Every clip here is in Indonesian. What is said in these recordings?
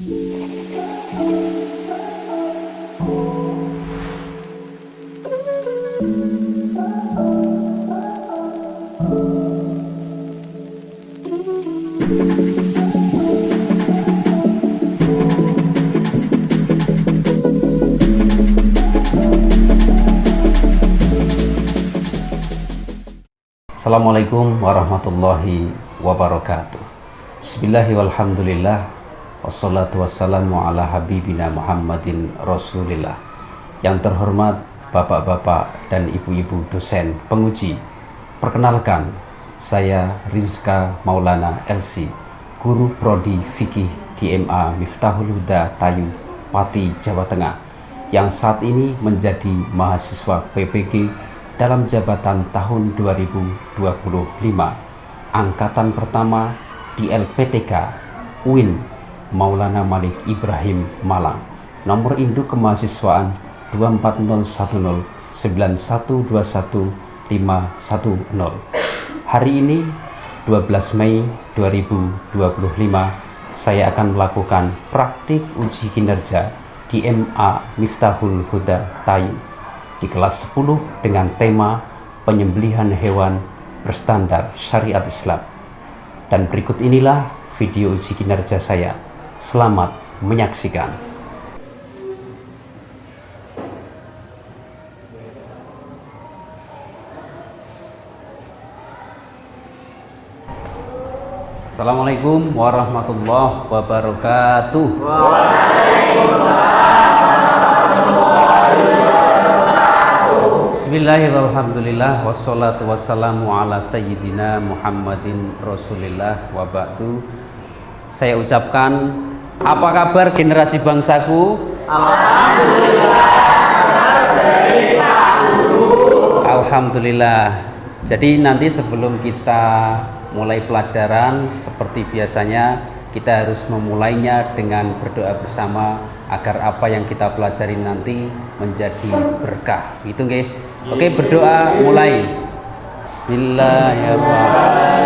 Assalamualaikum warahmatullahi wabarakatuh. Bismillahirrahmanirrahim. Walhamdulillah. Wassalatu wassalamu ala habibina Muhammadin Rasulillah. Yang terhormat bapak-bapak dan ibu-ibu dosen penguji, perkenalkan, saya Rizka Maulana LC, guru prodi fikih di MA Miftahul Huda Tayu, Pati, Jawa Tengah, yang saat ini menjadi mahasiswa PPG dalam jabatan tahun 2025, angkatan pertama di LPTK UIN Maulana Malik Ibrahim Malang, nomor induk kemahasiswaan 240109121 510. Hari ini 12 Mei 2025, saya akan melakukan praktik uji kinerja di MA Miftahul Huda Tayu di kelas 10 dengan tema penyembelihan hewan berstandar syariat Islam. Dan berikut inilah video uji kinerja saya. Selamat menyaksikan. Assalamualaikum warahmatullahi wabarakatuh. Bismillahirrahmanirrahim. Wassalatu wassalamu ala sayyidina Muhammadin Rasulillah wa ba'du. Saya ucapkan, apa kabar generasi bangsaku? Alhamdulillah. Jadi nanti sebelum kita mulai pelajaran, seperti biasanya kita harus memulainya dengan berdoa bersama agar apa yang kita pelajari nanti menjadi berkah. Gitu nggih. Oke, berdoa mulai. Bismillahirrahmanirrahim.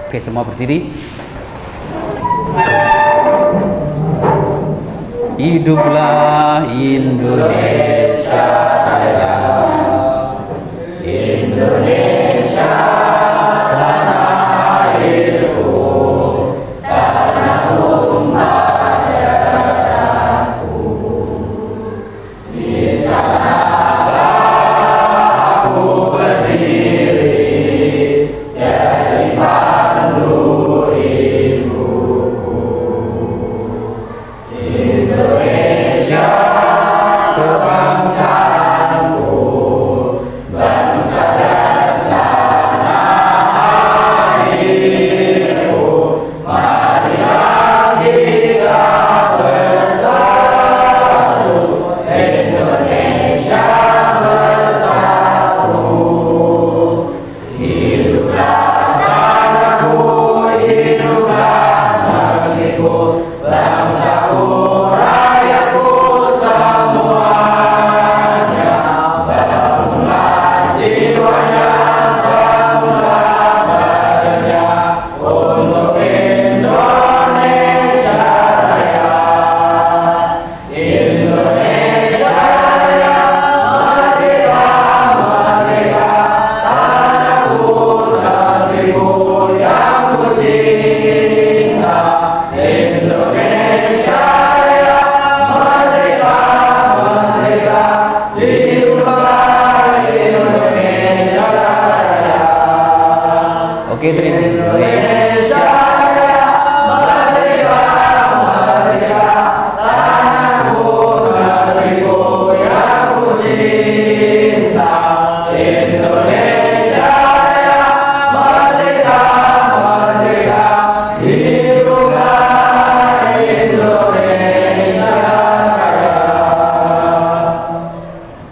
Oke, semua berdiri. Hiduplah Indonesia Raya. Indonesia tanah airku, tanah tumpah darahku. Di sanalah aku berdiri, jadi pandu ibuku. Indonesia kebangsaan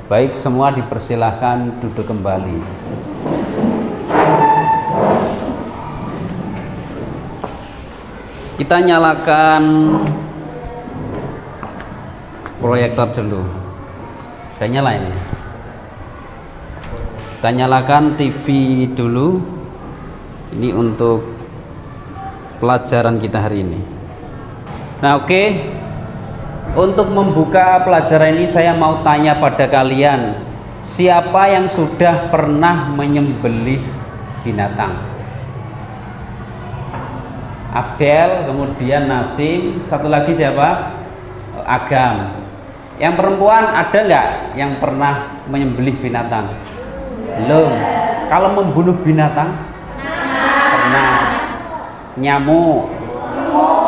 Baik, semua dipersilahkan duduk kembali. Kita nyalakan proyektor dulu. Udah nyala ini. Kita nyalakan TV dulu. Ini untuk pelajaran kita hari ini. Nah, oke. Untuk membuka pelajaran ini saya mau tanya pada kalian, siapa yang sudah pernah menyembelih binatang? Abdel, kemudian Nasim, satu lagi siapa? Agam. Yang perempuan ada nggak yang pernah menyembelih binatang? Belum. Kalau membunuh binatang? Pernah. Nyamuk,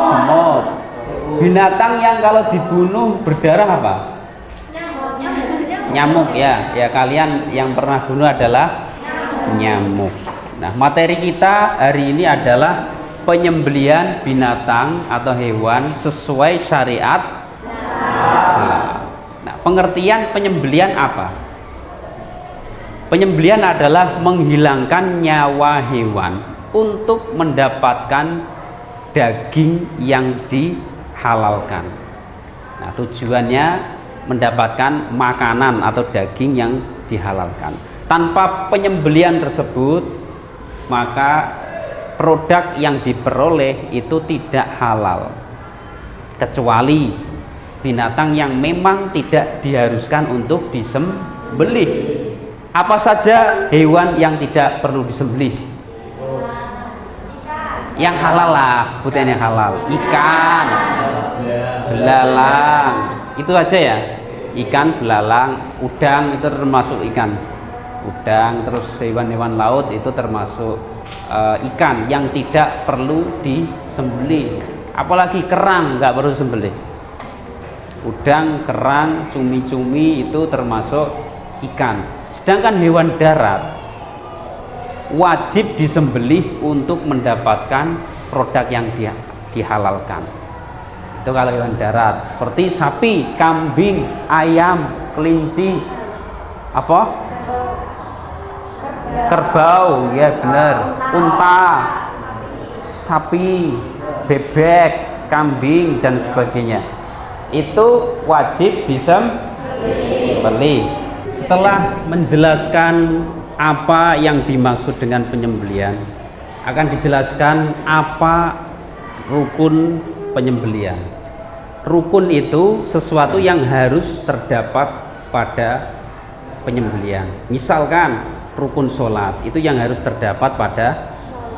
semut. Binatang yang kalau dibunuh berdarah apa? Nyamuk ya. Ya, kalian yang pernah bunuh adalah nyamuk. Nah, materi kita hari ini adalah penyembelihan binatang atau hewan sesuai syariat Islam. Nah, pengertian penyembelihan apa? Penyembelihan adalah menghilangkan nyawa hewan untuk mendapatkan daging yang dihalalkan. Nah, tujuannya mendapatkan makanan atau daging yang dihalalkan. Tanpa penyembelihan tersebut, maka produk yang diperoleh itu tidak halal, kecuali binatang yang memang tidak diharuskan untuk disembelih. Apa saja hewan yang tidak perlu disembelih? Yang halal lah, sebutin yang halal. Ikan, belalang, itu aja ya. Ikan, belalang, udang itu termasuk ikan. Udang, terus hewan-hewan laut itu termasuk ikan yang tidak perlu disembelih. Apalagi kerang nggak perlu disembelih. Udang, kerang, cumi-cumi itu termasuk ikan. Sedangkan hewan darat wajib disembelih untuk mendapatkan produk yang dihalalkan. Itu kalau hewan darat, seperti sapi, kambing, ayam, kelinci, apa? Kerbau, ya benar, unta, sapi, bebek, kambing dan sebagainya. Itu wajib disembelih. Setelah menjelaskan apa yang dimaksud dengan penyembelihan, akan dijelaskan apa rukun penyembelihan. Rukun itu sesuatu yang harus terdapat pada penyembelihan. Misalkan rukun sholat itu yang harus terdapat pada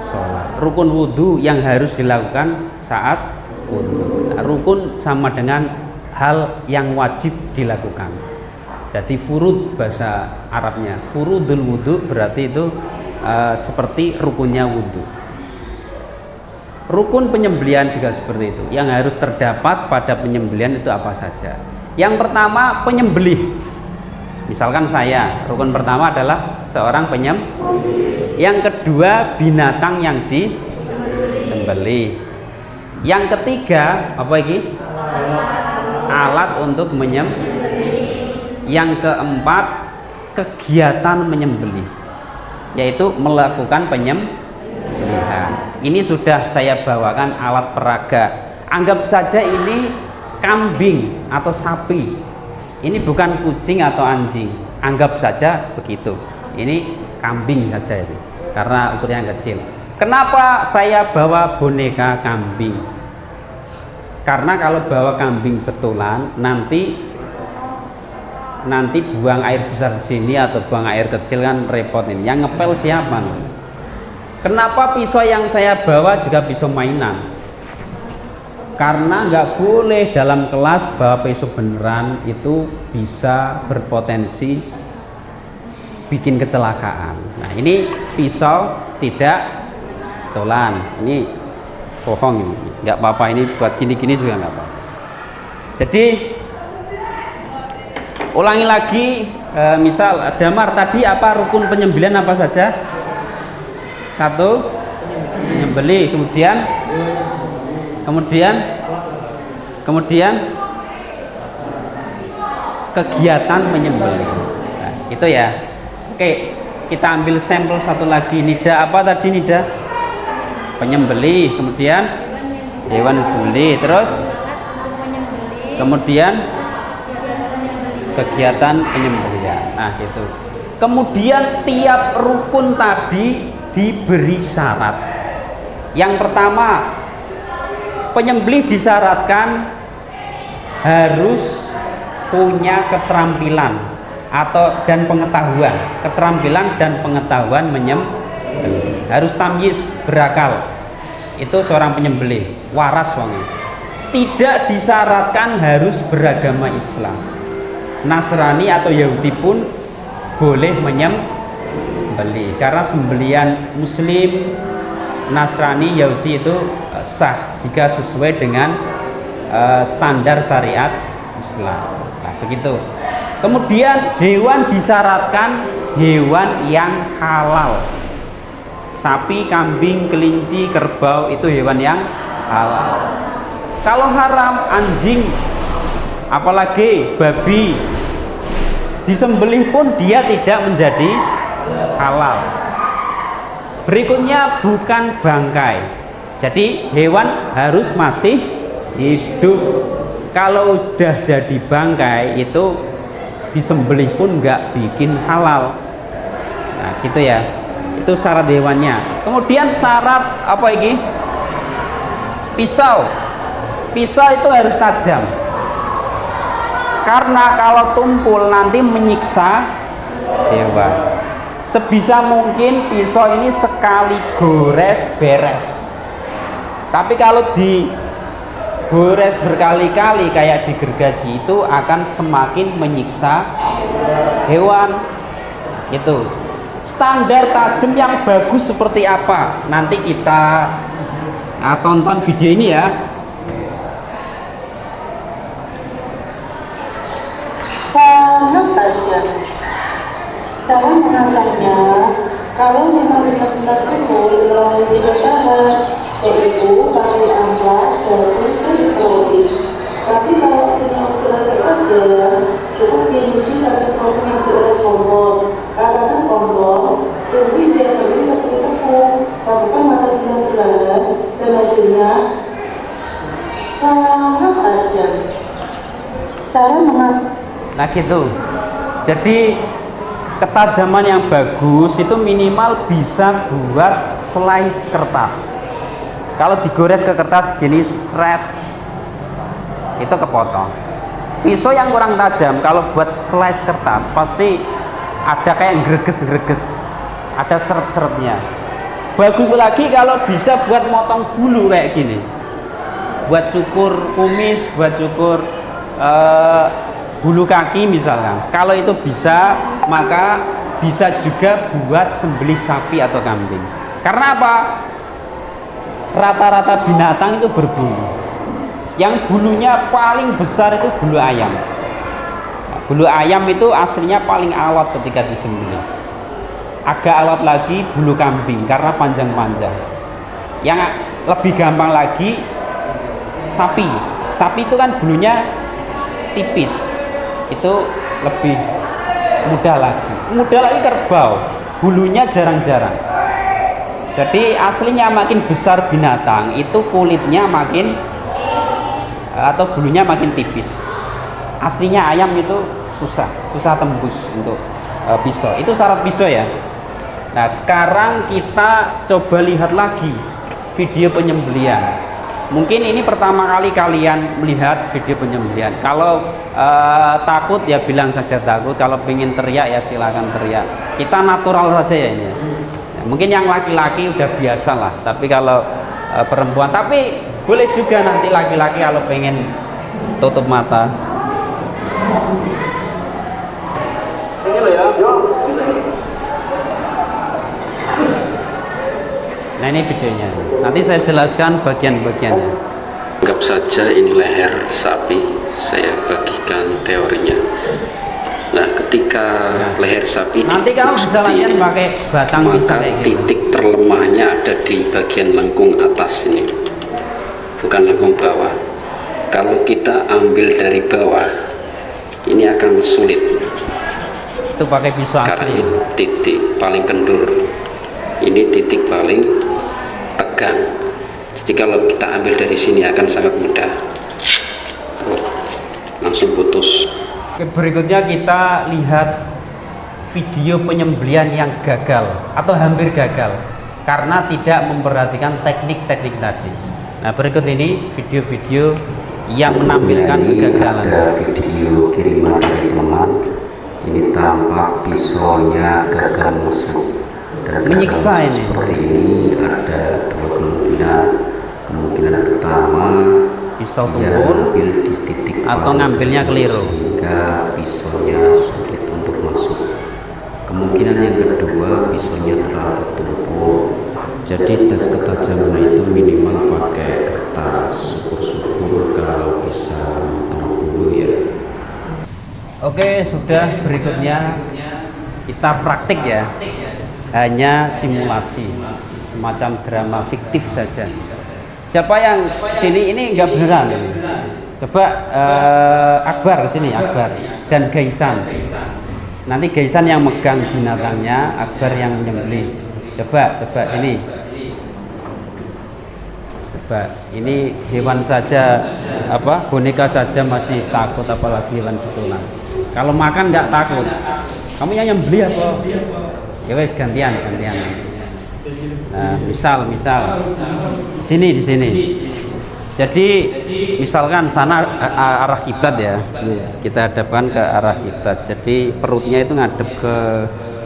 sholat. Rukun wudhu yang harus dilakukan saat wudhu. Nah, rukun sama dengan hal yang wajib dilakukan. Jadi furud bahasa Arabnya, furudul wudhu berarti itu seperti rukunnya wudhu. Rukun penyembelihan juga seperti itu. Yang harus terdapat pada penyembelihan itu apa saja? Yang pertama, penyembelih. Misalkan saya, rukun pertama adalah seorang penyembelih. Yang kedua, binatang yang disembelih. Yang ketiga, apa lagi? Alat untuk menyembelih. Yang keempat, kegiatan menyembelih, yaitu melakukan penyembelihan. Ini sudah saya bawakan alat peraga. Anggap saja ini kambing atau sapi. Ini bukan kucing atau anjing. Anggap saja begitu. Ini kambing saja itu, karena ukurannya kecil. Kenapa saya bawa boneka kambing? Karena kalau bawa kambing betulan, nanti buang air besar di sini atau buang air kecil kan repot ini. Yang ngepel siapa? Kenapa pisau yang saya bawa juga pisau mainan? Karena nggak boleh dalam kelas bawa pisau beneran, itu bisa berpotensi bikin kecelakaan. Nah, ini pisau tidak betulan, ini bohong ini, nggak apa-apa, ini buat gini-gini juga nggak apa. Jadi ulangi lagi, misal Damar tadi apa rukun penyembelihan apa saja? Satu, menyembelih, kemudian kegiatan menyembelih. Itu ya. Oke, kita ambil sampel satu lagi. Nida apa tadi nida? Penyembelih. Kemudian hewan sembelih. Terus kemudian kegiatan penyembelihan. Nah, gitu. Kemudian tiap rukun tadi diberi syarat. Yang pertama, penyembelih disyaratkan harus punya keterampilan dan pengetahuan. Keterampilan dan pengetahuan menyembelih. Harus tamyiz, berakal. Itu seorang penyembelih, waras wong. Tidak disyaratkan harus beragama Islam. Nasrani atau Yahudi pun boleh menyembelih, karena sembelihan Muslim, Nasrani, Yahudi itu sah jika sesuai dengan standar syariat Islam. Nah, begitu. Kemudian hewan disyaratkan hewan yang halal. Sapi, kambing, kelinci, kerbau itu hewan yang halal. Kalau haram, anjing, apalagi babi, disembelih pun dia tidak menjadi halal. Berikutnya bukan bangkai. Jadi hewan harus masih hidup. Kalau udah jadi bangkai itu disembelih pun nggak bikin halal. Nah, gitu ya. Itu syarat hewannya. Kemudian syarat apa ini? Pisau. Pisau itu harus tajam. Karena kalau tumpul nanti menyiksa hewan. Sebisa mungkin pisau ini sekali gores beres. Tapi kalau digores berkali-kali kayak digergaji itu akan semakin menyiksa hewan. Itu standar tajam yang bagus seperti apa? Nanti kita tonton video ini ya. Sangat tajam. Cara mengasahnya, kalau memang benar-benar betul melalui 3 tahap, yaitu pakai amplas, jari, dan selotip. Tapi kalau yang benar-benar cukup diuji pada selotip yang beras kondom. Katakan kondom, lebih dia beri seperti tepung, satukan mata bulan-bulan, dan hasilnya sangat tajam. Cara mengasah. Nah gitu. Jadi ketajaman yang bagus itu minimal bisa buat slice kertas. Kalau digores ke kertas gini shred itu kepotong. Pisau yang kurang tajam kalau buat slice kertas pasti ada kayak greges-greges, ada seret-seretnya. Bagus lagi kalau bisa buat motong bulu kayak gini, buat cukur kumis, buat cukur bulu kaki misalkan. Kalau itu bisa, maka bisa juga buat sembelih sapi atau kambing. Karena apa? Rata-rata binatang itu berbulu. Yang bulunya paling besar itu bulu ayam. Nah, bulu ayam itu aslinya paling alot ketika disembelih. Agak alot lagi bulu kambing karena panjang-panjang. Yang lebih gampang lagi sapi. Sapi itu kan bulunya tipis. Itu lebih mudah lagi kerbau, bulunya jarang-jarang. Jadi aslinya makin besar binatang itu kulitnya makin atau bulunya makin tipis. Aslinya ayam itu susah tembus untuk pisau. Itu syarat pisau ya. Nah, sekarang kita coba lihat lagi video penyembelihan. Mungkin ini pertama kali kalian melihat video penyembelihan. Kalau takut ya bilang saja takut. Kalau pengen teriak ya silakan teriak. Kita natural saja ya ini. Ya, mungkin yang laki-laki udah biasa lah. Tapi kalau perempuan, tapi boleh juga nanti laki-laki kalau pengen tutup mata. Ini loh ya. Nah, ini videonya. Nanti saya jelaskan bagian-bagiannya. Anggap saja ini leher sapi, saya bagikan teorinya. Nah, ketika leher sapi nanti kamu bisa latihan pakai batang maka titik terlemahnya ada di bagian lengkung atas ini, bukan lengkung bawah. Kalau kita ambil dari bawah, ini akan sulit. Itu pakai pisau karena asli. ini titik paling kendur, ini titik paling tegang. Jadi kalau kita ambil dari sini akan sangat mudah. Tuh, langsung putus. Oke, berikutnya kita lihat video penyembelian yang gagal atau hampir gagal karena tidak memperhatikan teknik-teknik tadi. Nah, berikut ini video-video yang menampilkan kegagalan. Ada video kiriman dari teman. Ini tampak pisaunya gagal masuk dan Menyiksa ini. seperti ini. Ada dua kemungkinan. Kemungkinan pertama, Pisau dia tumpul ambil di titik atau paling ngambilnya keliru. sehingga pisaunya sulit untuk masuk. Kemungkinan yang kedua, pisaunya terlalu tumpul. Jadi tes ketajaman itu minimal pakai kertas. Syukur-syukur kalau bisa motong dulu ya. Oke, sudah, berikutnya kita praktik ya. Hanya simulasi, semacam drama fiktif saja. Siapa yang sini ini nggak beneran? Coba Akbar sini, Akbar dan Gaisan. Nanti Gaisan yang megang binatangnya, Akbar yang menyembelih. Coba ini. Coba, ini hewan saja, boneka saja masih takut, apalagi hewan betulan. Kalau makan nggak takut. Kamu yang nyembelih apa? Ya wes gantian. Nah, misal di sini. Jadi misalkan sana arah kiblat ya, kita hadapkan ke arah kiblat. Jadi perutnya itu ngadep ke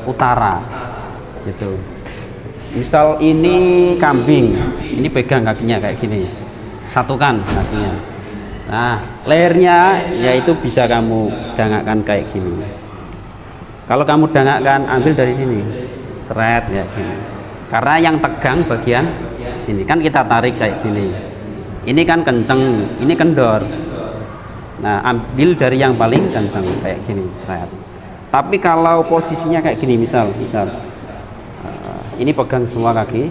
utara, gitu. Misal ini kambing, ini pegang kakinya kayak gini, satukan kakinya. Nah, lehernya yaitu bisa kamu dangakkan kayak gini. Kalau kamu dangakkan, ambil dari sini, seret ya gini. Karena yang tegang bagian sini, kan kita tarik kayak gini. Ini kan kenceng, ini kendor. Nah, ambil dari yang paling kenceng kayak gini, seret. Tapi kalau posisinya kayak gini, misal ini pegang semua kaki,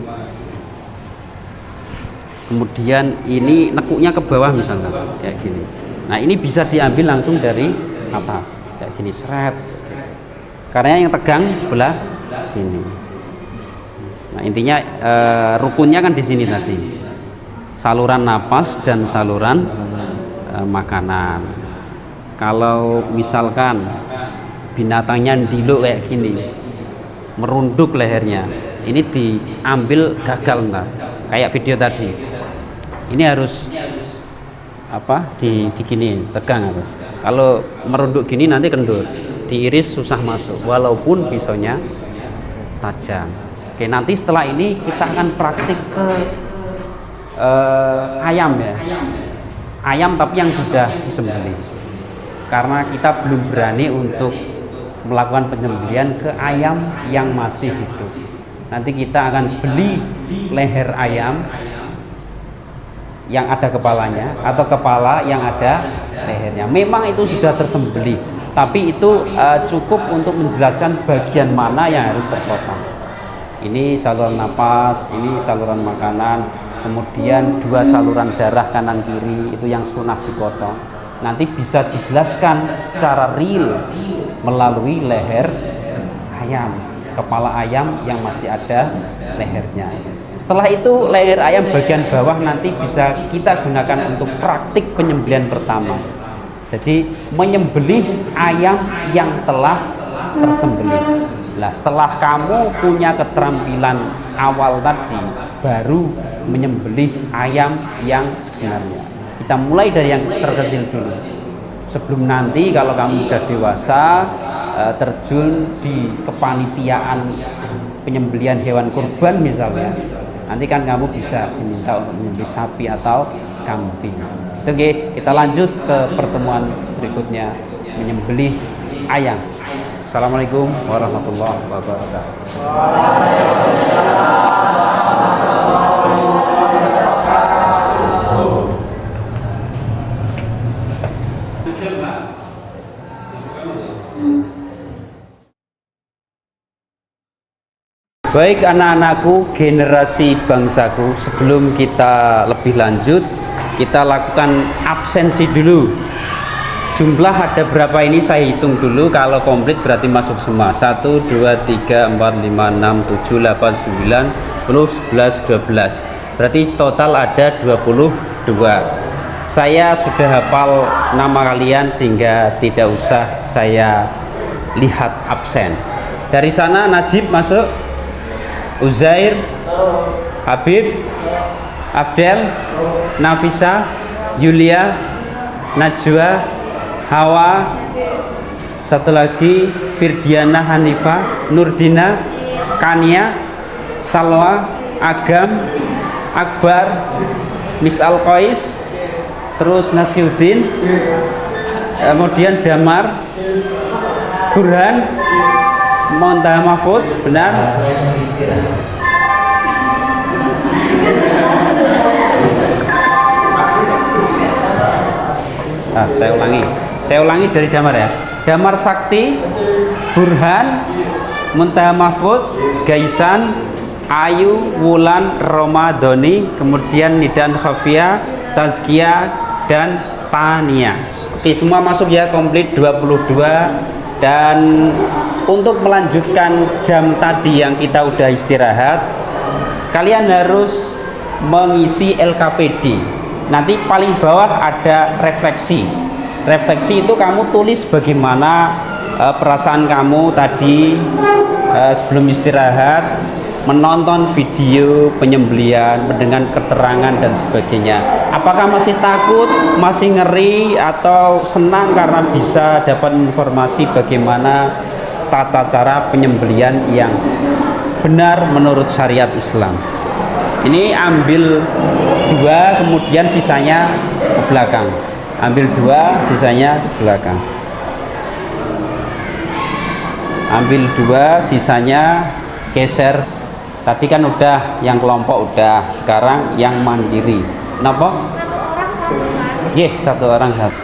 kemudian ini nekuknya ke bawah misalnya kayak gini. Nah, ini bisa diambil langsung dari atas kayak gini, seret. Karena yang tegang sebelah sini. Nah, intinya rukunnya kan di sini tadi, saluran napas dan saluran makanan. Kalau misalkan binatangnya ndiluk kayak gini, merunduk lehernya, ini diambil gagal ntar, kayak video tadi. Ini harus diginiin, tegang harus. Kalau merunduk gini nanti kendur, diiris susah masuk walaupun pisaunya tajam. Oke, nanti setelah ini kita akan praktik ke ayam ya, ayam tapi yang sudah disembelih, karena kita belum berani untuk melakukan penyembelihan ke ayam yang masih hidup. Nanti kita akan beli leher ayam yang ada kepalanya atau kepala yang ada lehernya. Memang itu sudah tersembelih, tapi itu cukup untuk menjelaskan bagian mana yang harus terpotong. Ini saluran napas, ini saluran makanan, kemudian dua saluran darah kanan kiri itu yang sunah dipotong. Nanti bisa dijelaskan secara real melalui leher ayam, kepala ayam yang masih ada lehernya. Setelah itu leher ayam bagian bawah nanti bisa kita gunakan untuk praktik penyembelihan pertama. Jadi menyembelih ayam yang telah tersembelih. Nah, setelah kamu punya keterampilan awal tadi, baru menyembelih ayam yang sebenarnya. Kita mulai dari yang terkecil dulu. Sebelum nanti kalau kamu sudah dewasa, terjun di kepanitiaan penyembelihan hewan kurban misalnya, nanti kan kamu bisa diminta untuk menyembelih sapi atau kambing. Oke, kita lanjut ke pertemuan berikutnya, menyembelih ayam. Assalamualaikum warahmatullahi wabarakatuh. Baik anak-anakku, generasi bangsaku, sebelum kita lebih lanjut, kita lakukan absensi dulu. Jumlah ada berapa ini saya hitung dulu. Kalau komplit berarti masuk semua. 1, 2, 3, 4, 5, 6, 7, 8, 9, 10, 11, 12. Berarti total ada 22. Saya sudah hafal nama kalian sehingga tidak usah saya lihat absen. Dari sana Najib masuk, Uzair, Habib, Abdel, Nafisa, Yulia, Najwa, Hawa, satu lagi Firdiana, Hanifa, Nurdina, Kania, Salwa, Agam, Akbar, Miss Alkois, terus Nasiuddin, kemudian Damar, Burhan, Montaha Mahfud, benar. Saya ulangi dari Damar ya. Damar Sakti, Burhan, Montaha Mahfud, Gaisan, Ayu, Wulan, Romadhoni, kemudian Nidan Khafia, Tazkia, dan Tania. Oke, semua masuk ya, komplit 22. Dan untuk melanjutkan jam tadi yang kita udah istirahat, kalian harus mengisi LKPD. Nanti paling bawah ada refleksi. Refleksi itu kamu tulis bagaimana perasaan kamu tadi sebelum istirahat, menonton video penyembelihan, mendengar keterangan dan sebagainya. Apakah masih takut, masih ngeri, atau senang karena bisa dapat informasi bagaimana tata cara penyembelihan yang benar menurut syariat Islam. Ini ambil 2, kemudian sisanya ke belakang. Ambil 2, sisanya ke belakang. Ambil 2, sisanya geser. Tadi kan udah yang kelompok udah, sekarang yang mandiri. Kenapa? Satu orang satu.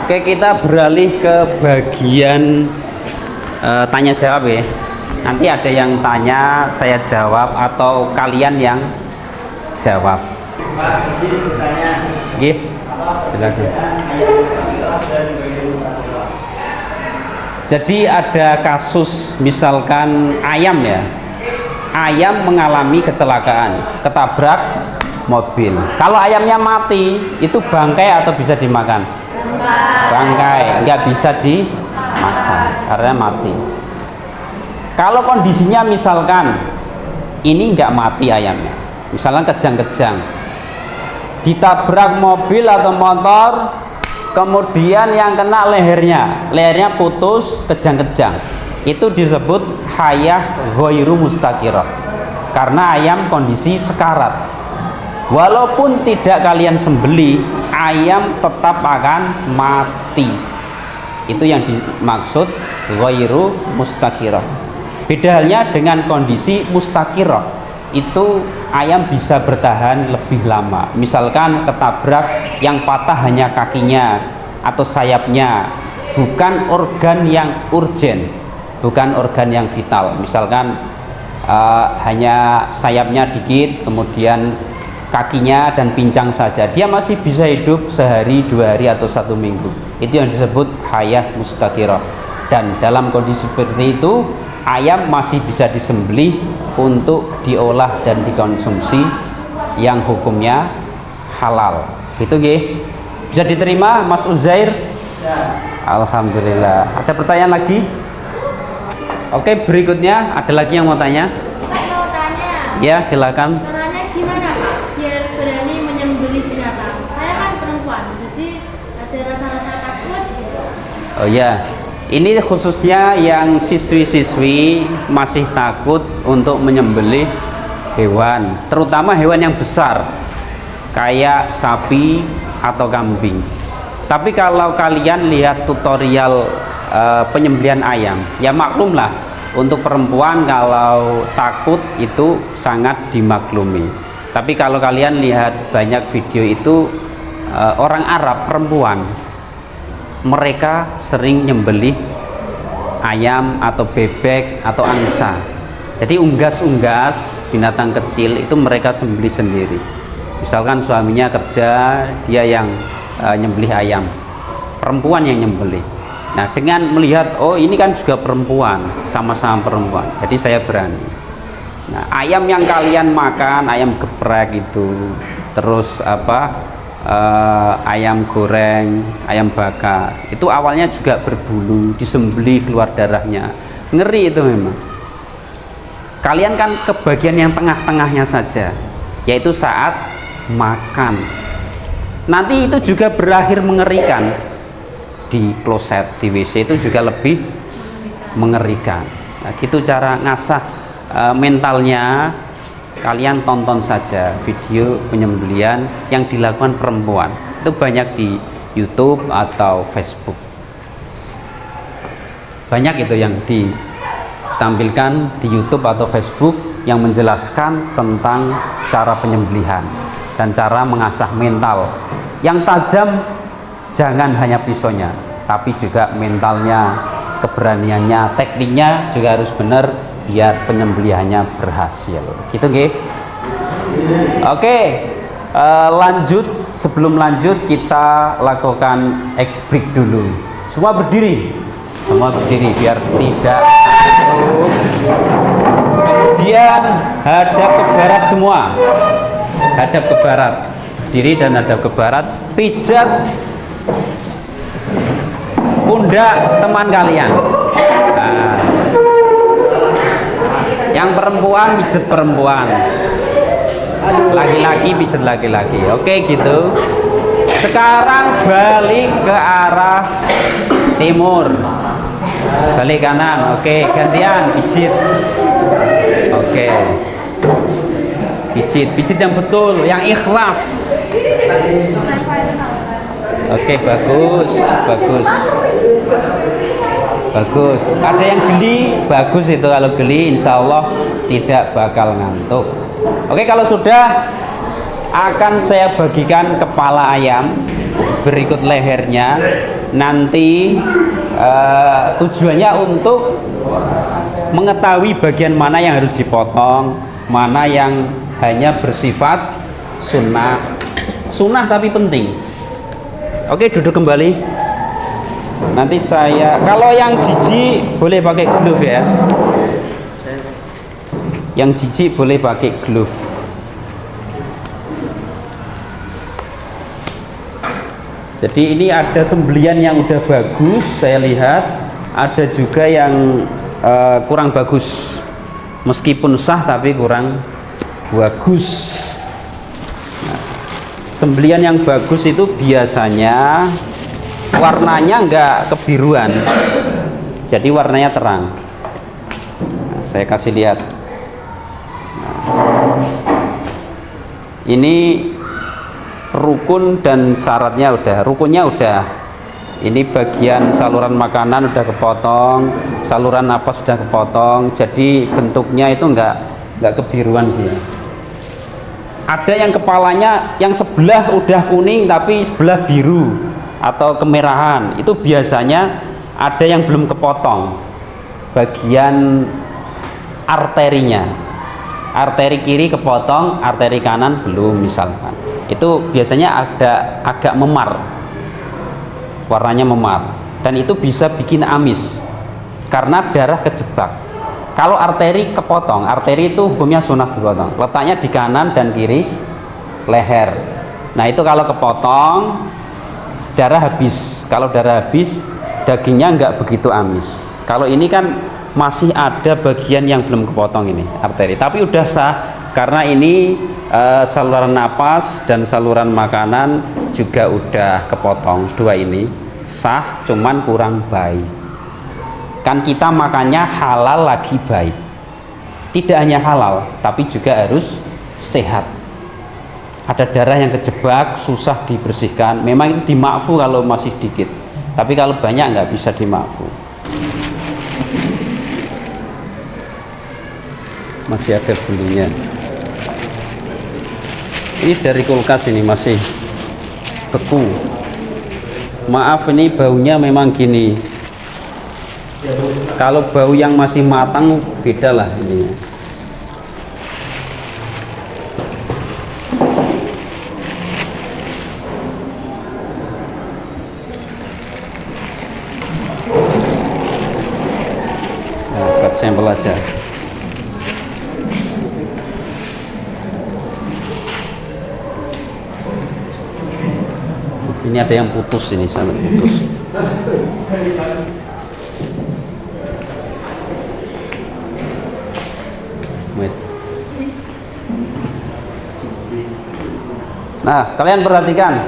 Oke, kita beralih ke bagian tanya jawab ya. Nanti ada yang tanya, saya jawab, atau kalian yang jawab. Silakan. Jadi ada kasus misalkan ayam ya. Ayam mengalami kecelakaan, ketabrak mobil. Kalau ayamnya mati, itu bangkai atau bisa dimakan? Bangkai, nggak bisa dimakan karena mati. Kalau kondisinya misalkan ini nggak mati ayamnya, misalkan kejang-kejang, ditabrak mobil atau motor, kemudian yang kena lehernya putus, kejang-kejang, itu disebut hayah ghairu mustaqirah, karena ayam kondisi sekarat. Walaupun tidak kalian sembeli, ayam tetap akan mati. Itu yang dimaksud ghairu mustaqirah. Beda halnya dengan kondisi mustaqirah, itu ayam bisa bertahan lebih lama. Misalkan ketabrak yang patah hanya kakinya atau sayapnya, bukan organ yang urgen, bukan organ yang vital. Misalkan hanya sayapnya dikit, kemudian kakinya dan pincang saja, dia masih bisa hidup sehari, 2 hari, atau 1 minggu. Itu yang disebut hayah mustaqirah. Dan dalam kondisi seperti itu, ayam masih bisa disembelih untuk diolah dan dikonsumsi yang hukumnya halal. Itu bisa diterima, Mas Uzair? Alhamdulillah. Ada pertanyaan lagi? Oke, berikutnya ada lagi yang mau tanya? Mau tanya. Ya, silakan. Caranya gimana Pak biar berani menyembelih binatang? Saya kan perempuan, jadi ada rasa-rasa takut. Oh ya, ini khususnya yang siswi-siswi masih takut untuk menyembelih hewan, terutama hewan yang besar kayak sapi atau kambing. Tapi kalau kalian lihat tutorial penyembelihan ayam, ya maklumlah, untuk perempuan kalau takut itu sangat dimaklumi. Tapi kalau kalian lihat banyak video itu orang Arab perempuan, mereka sering nyembelih ayam atau bebek atau angsa. Jadi unggas-unggas binatang kecil itu mereka sembelih sendiri. Misalkan suaminya kerja, dia yang nyembelih ayam. perempuan yang nyembelih. Nah, dengan melihat oh ini kan juga perempuan, sama-sama perempuan, jadi saya berani. Nah, ayam yang kalian makan, ayam geprek itu, terus ayam goreng, ayam bakar, itu awalnya juga berbulu, disembelih keluar darahnya, ngeri itu memang. Kalian kan ke bagian yang tengah-tengahnya saja, yaitu saat makan. Nanti itu juga berakhir mengerikan. Di kloset, di WC itu juga lebih mengerikan. Nah, gitu cara ngasah mentalnya. Kalian tonton saja video penyembelihan yang dilakukan perempuan. Itu banyak di YouTube atau Facebook. Banyak itu yang ditampilkan di YouTube atau Facebook yang menjelaskan tentang cara penyembelihan dan cara mengasah mental. Yang tajam jangan hanya pisaunya, tapi juga mentalnya, keberaniannya, tekniknya juga harus benar biar penyembelihannya berhasil. Gitu nggih. Oke, lanjut. Sebelum lanjut kita lakukan ice break dulu. Semua berdiri. Semua berdiri biar tidak. Kemudian hadap ke barat semua. Hadap ke barat. Diri dan hadap ke barat. Pijat pundak teman kalian. Nah, yang perempuan pijet perempuan, laki-laki pijet laki-laki. Oke gitu. Sekarang balik ke arah timur, balik kanan. Oke, gantian pijit. Oke, pijit yang betul, yang ikhlas. Oke, bagus. Ada yang geli, bagus itu. Kalau geli insya Allah tidak bakal ngantuk. Oke, kalau sudah akan saya bagikan kepala ayam berikut lehernya. Nanti tujuannya untuk mengetahui bagian mana yang harus dipotong, mana yang hanya bersifat sunnah tapi penting. Oke, duduk kembali. Nanti kalau yang jijik boleh pakai glove ya. Yang jijik boleh pakai glove. Jadi ini ada sembelian yang udah bagus, saya lihat. Ada juga yang kurang bagus. Meskipun sah tapi kurang bagus. Sembelian yang bagus itu biasanya warnanya enggak kebiruan, jadi warnanya terang. Nah, saya kasih lihat. Nah, ini rukun dan syaratnya udah. Rukunnya udah. Ini bagian saluran makanan udah kepotong, saluran napas sudah kepotong, jadi bentuknya itu enggak kebiruan dia. Ada yang kepalanya yang sebelah udah kuning tapi sebelah biru atau kemerahan. Itu biasanya ada yang belum kepotong bagian arterinya. Arteri kiri kepotong, arteri kanan belum misalkan. Itu biasanya ada agak memar. Warnanya memar dan itu bisa bikin amis karena darah kejebak. Kalau arteri kepotong, arteri itu hukumnya sunnah dipotong. Letaknya di kanan dan kiri leher. Nah itu kalau kepotong darah habis. Kalau darah habis dagingnya nggak begitu amis. Kalau ini kan masih ada bagian yang belum kepotong ini arteri. Tapi udah sah karena ini saluran napas dan saluran makanan juga udah kepotong. Dua ini sah, cuman kurang baik. Kan kita makannya halal lagi baik. Tidak hanya halal, tapi juga harus sehat. Ada darah yang kejebak, susah dibersihkan. Memang itu dimakfu kalau masih dikit, tapi kalau banyak nggak bisa dimakfu. Masih ada bulunya. Ini dari kulkas ini masih beku. Maaf ini baunya memang gini. Kalau bau yang masih matang beda lah ini. sampel aja. Ini ada yang putus ini, sangat putus. Wait. Nah, kalian perhatikan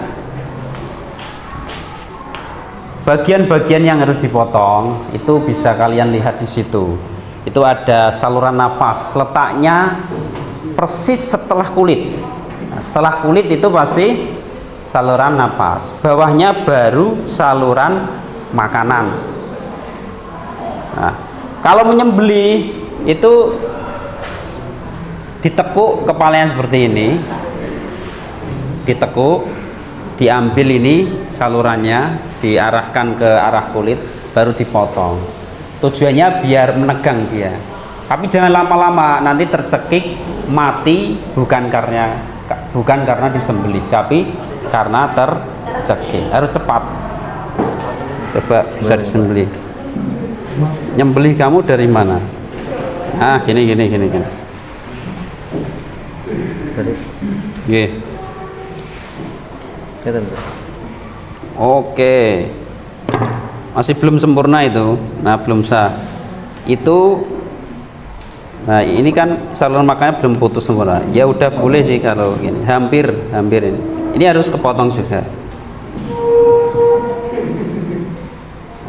bagian-bagian yang harus dipotong itu bisa kalian lihat di situ. Itu ada saluran nafas, letaknya persis setelah kulit. Nah, setelah kulit itu pasti saluran nafas, bawahnya baru saluran makanan. Nah, kalau menyembelih itu ditekuk kepalanya seperti ini, ditekuk, diambil ini salurannya, diarahkan ke arah kulit, baru dipotong. Tujuannya biar menegang dia, tapi jangan lama-lama, nanti tercekik mati, bukan karena disembelih, tapi karena tercekik. Harus cepat. Coba bisa disembelih. Nyembelih kamu dari mana? Ah, gini. Oke. Oke. Masih belum sempurna itu. Nah, belum sah. Itu. Nah, ini kan saluran makannya belum putus sempurna. Ya udah boleh sih kalau gini. Hampir ini. Ini harus kepotong juga.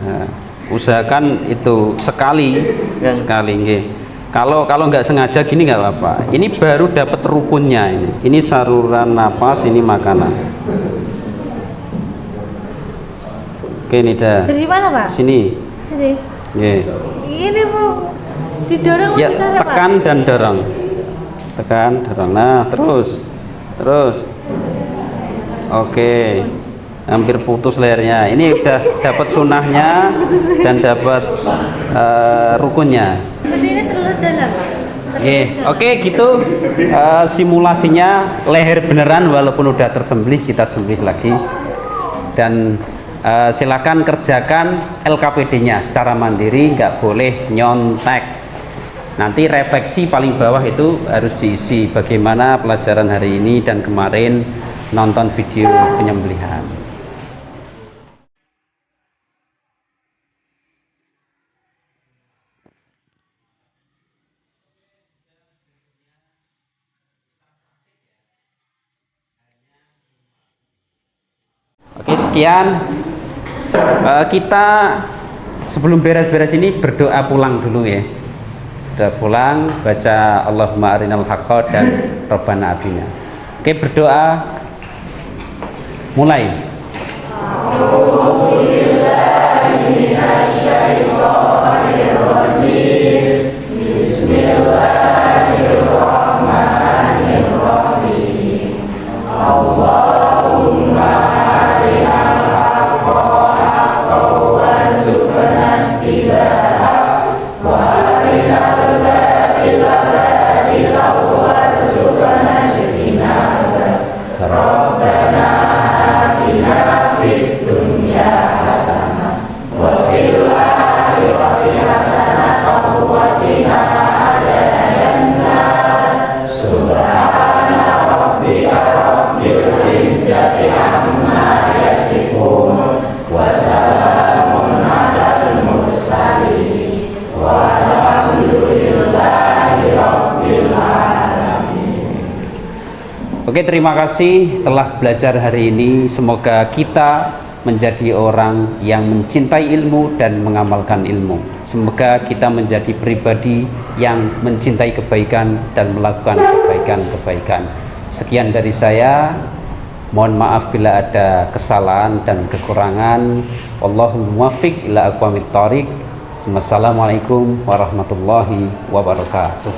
Nah, usahakan itu sekali. Nggih. Kalau nggak sengaja gini nggak apa-apa. Ini baru dapat rukunnya ini. Ini saluran napas, ini makanan. Oke, ini dah. Dari mana, Pak? Sini. Yeah. Ini mau didorong, ya, tekan dan dorong. Nah, terus. Oke. Hampir putus lehernya. Ini udah dapat sunahnya dan dapat rukunnya. Ini terlalu dalam, Pak. Oke, gitu simulasinya leher beneran walaupun udah tersembelih, kita sembelih lagi. Dan silakan kerjakan LKPD-nya secara mandiri, nggak boleh nyontek. Nanti refleksi paling bawah itu harus diisi bagaimana pelajaran hari ini dan kemarin nonton video penyembelihan. Oke, sekian. Kita sebelum beres-beres ini berdoa pulang dulu ya. Doa pulang, baca Allahumma arinal haqqa dan Rabbana atina. Oke, berdoa. Mulai. Oke, terima kasih telah belajar hari ini. Semoga kita menjadi orang yang mencintai ilmu dan mengamalkan ilmu. Semoga kita menjadi pribadi yang mencintai kebaikan dan melakukan kebaikan-kebaikan. Sekian dari saya. Mohon maaf bila ada kesalahan dan kekurangan. Wallahul muwaffiq ila aqwamit thoriq. Wassalamualaikum warahmatullahi wabarakatuh.